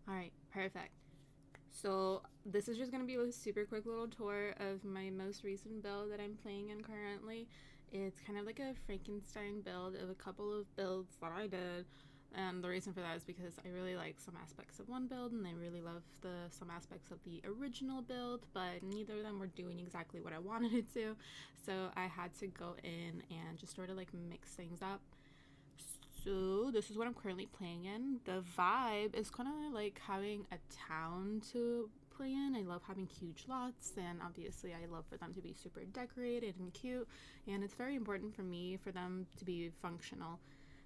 All right, perfect. So this is just going to be a super quick little tour of my most recent build that I'm playing in currently. It's kind of like a Frankenstein build of a couple of builds that I did. And the reason for that is because I really like some aspects of one build and I really love some aspects of the original build, but neither of them were doing exactly what I wanted it to. So I had to go in and just sort of like mix things up. So this is what I'm currently playing in. The vibe is kind of like having a town to play in. I love having huge lots, and obviously I love for them to be super decorated and cute, and it's very important for me for them to be functional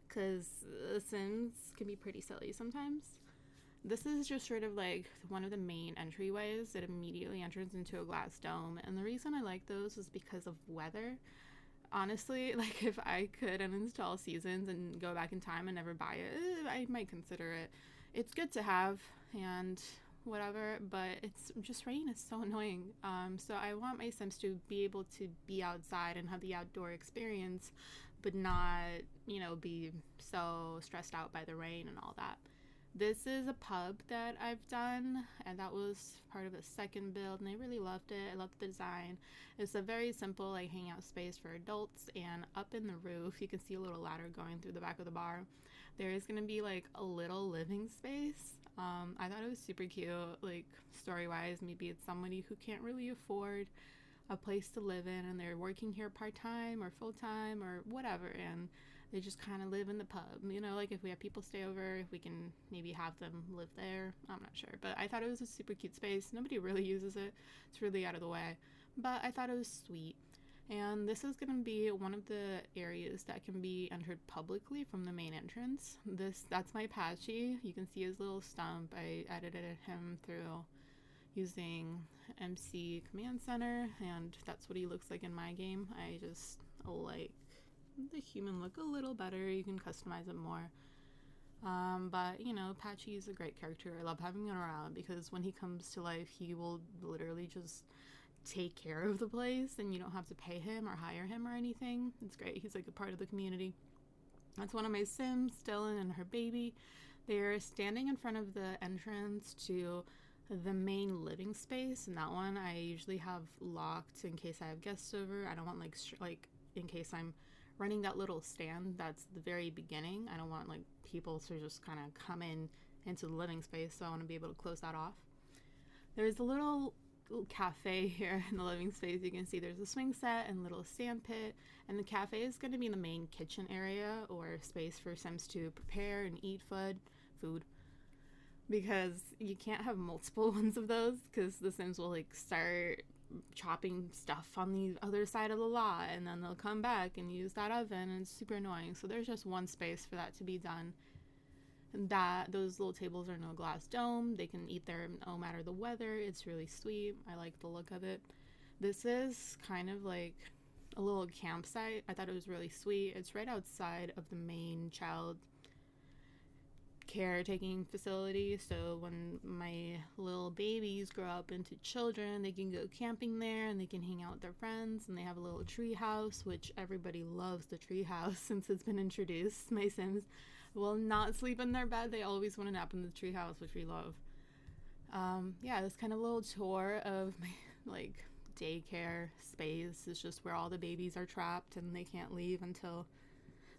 because the Sims can be pretty silly sometimes. This is just sort of like one of the main entryways that immediately enters into a glass dome, and the reason I like those is because of weather. Honestly, like if I could uninstall Seasons and go back in time and never buy it, I might consider it. It's good to have and whatever, but it's just rain is so annoying. So I want my Sims to be able to be outside and have the outdoor experience, but not, be so stressed out by the rain and all that. This is a pub that I've done, and that was part of a second build, and I really loved it. I loved the design. It's a very simple, like, hangout space for adults, and up in the roof, you can see a little ladder going through the back of the bar. There is going to be, like, a little living space. I thought it was super cute, like, story-wise. Maybe it's somebody who can't really afford a place to live in, and they're working here part-time or full-time or whatever, and they just kind of live in the pub. Like if we have people stay over, if we can maybe have them live there. I'm not sure. But I thought it was a super cute space. Nobody really uses it. It's really out of the way. But I thought it was sweet. And this is going to be one of the areas that can be entered publicly from the main entrance. That's my Patchy. You can see his little stump. I edited him through using MC Command Center, and that's what he looks like in my game. I just like the human look a little better. You can customize it more. But Patchy is a great character. I love having him around because when he comes to life, he will literally just take care of the place and you don't have to pay him or hire him or anything. It's great. He's like a part of the community. That's one of my Sims, Dylan and her baby. They're standing in front of the entrance to the main living space, and that one I usually have locked in case I have guests over. I don't want like in case I'm running that little stand that's the very beginning. I don't want like people to just kind of come into the living space, so I want to be able to close that off. There's a little cafe here in the living space. You can see there's a swing set and little sand pit, and the cafe is going to be in the main kitchen area or space for Sims to prepare and eat food because you can't have multiple ones of those because the Sims will like start chopping stuff on the other side of the lot and then they'll come back and use that oven and it's super annoying. So there's just one space for that to be done. And those little tables are no glass dome. They can eat there no matter the weather. It's really sweet. I like the look of it. This is kind of like a little campsite. I thought it was really sweet. It's right outside of the main child caretaking facility, so when my little babies grow up into children, they can go camping there and they can hang out with their friends, and they have a little tree house, which everybody loves the tree house since it's been introduced. My Sims will not sleep in their bed. They always want to nap in the tree house, which we love. Yeah, this kind of little tour of my like daycare space is just where all the babies are trapped and they can't leave until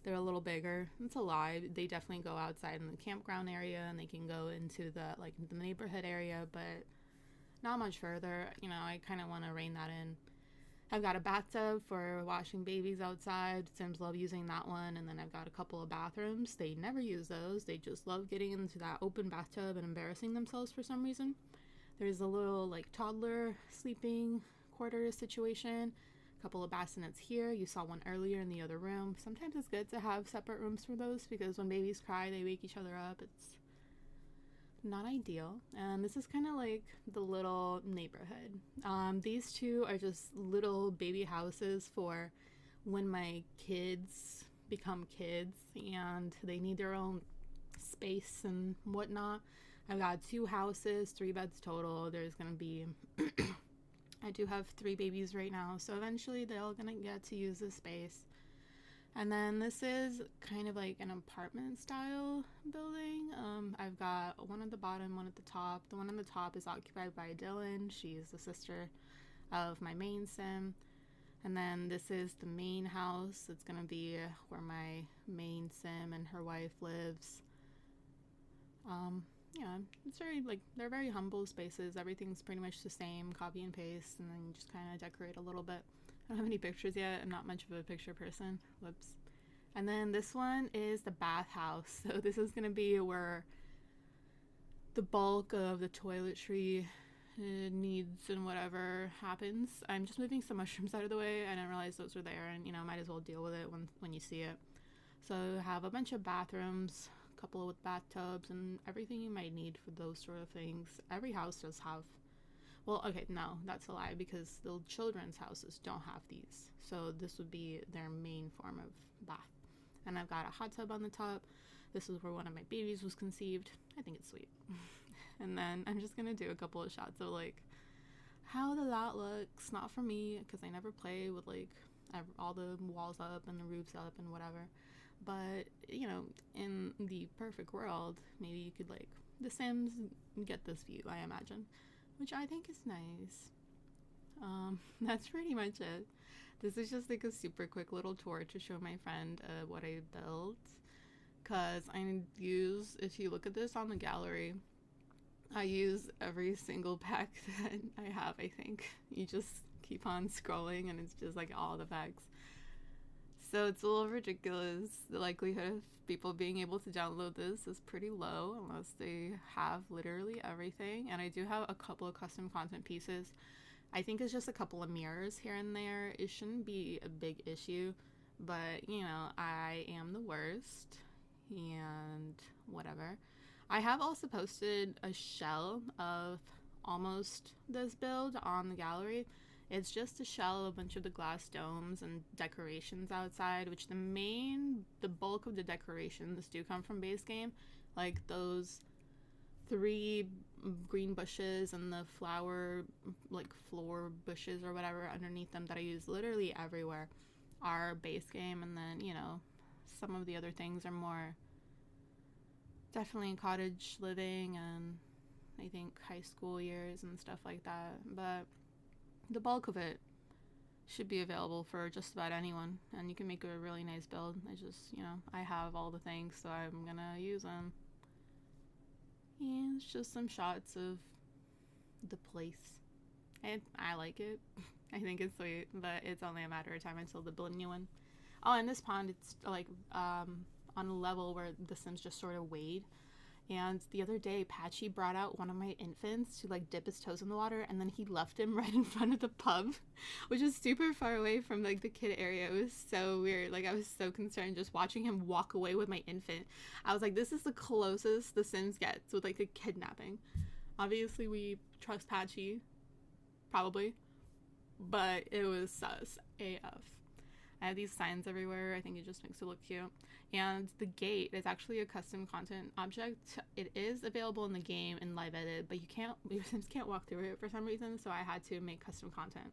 they're a little bigger. It's a lie. They definitely go outside in the campground area and they can go into the neighborhood area, but not much further. I kind of want to rein that in. I've got a bathtub for washing babies outside. Sims love using that one. And then I've got a couple of bathrooms. They never use those. They just love getting into that open bathtub and embarrassing themselves for some reason. There's a little like toddler sleeping quarters situation. Couple of bassinets here. You saw one earlier in the other room. Sometimes it's good to have separate rooms for those because when babies cry, they wake each other up. It's not ideal. And this is kind of like the little neighborhood. These two are just little baby houses for when my kids become kids and they need their own space and whatnot. I've got 2 houses, 3 beds total. There's going to be I do have 3 babies right now, so eventually they're all gonna get to use this space. And then this is kind of like an apartment style building. I've got one at the bottom, one at the top. The one on the top is occupied by Dylan. She's the sister of my main sim. And then this is the main house. It's gonna be where my main sim and her wife lives. Yeah, it's very like they're very humble spaces. Everything's pretty much the same, copy and paste, and then you just kind of decorate a little bit. I don't have any pictures yet. I'm not much of a picture person. Whoops. And then this one is the bathhouse. So this is gonna be where the bulk of the toiletry needs and whatever happens. I'm just moving some mushrooms out of the way. I didn't realize those were there, and might as well deal with it when you see it. So I have a bunch of bathrooms, a couple with bathtubs, and everything you might need for those sort of things. Every house does have. Well, okay, no, that's a lie because the children's houses don't have these. So this would be their main form of bath. And I've got a hot tub on the top. This is where one of my babies was conceived. I think it's sweet. And then I'm just gonna do a couple of shots of like how the lot looks. Not for me because I never play with like all the walls up and the roofs up and whatever. But in the perfect world, maybe you could like The Sims get this view, I imagine, which I think is nice. That's pretty much it. This is just like a super quick little tour to show my friend what I built. Because if you look at this on the gallery, I use every single pack that I have, I think. You just keep on scrolling and it's just like all the packs. So it's a little ridiculous. The likelihood of people being able to download this is pretty low unless they have literally everything. And I do have a couple of custom content pieces. I think it's just a couple of mirrors here and there. It shouldn't be a big issue, but I am the worst and whatever. I have also posted a shell of almost this build on the gallery. It's just a shell of a bunch of the glass domes and decorations outside, which the bulk of the decorations do come from base game. Like those 3 green bushes and the flower, like floor bushes or whatever underneath them that I use literally everywhere are base game. And then, some of the other things are more definitely cottage living and I think high school years and stuff like that. But the bulk of it should be available for just about anyone, and you can make a really nice build. I have all the things, so I'm gonna use them. And it's just some shots of the place. And I like it. I think it's sweet, but it's only a matter of time until they build a new one. Oh, and this pond, it's like on a level where the Sims just sort of wade. And the other day, Patchy brought out one of my infants to like dip his toes in the water, and then he left him right in front of the pub, which is super far away from like the kid area. It was so weird. Like I was so concerned just watching him walk away with my infant. I was like, this is the closest The Sims gets with like a kidnapping. Obviously, we trust Patchy, probably, but it was sus AF. I have these signs everywhere. I think it just makes it look cute. And the gate is actually a custom content object. It is available in the game in live edit, but your Sims can't walk through it for some reason, so I had to make custom content.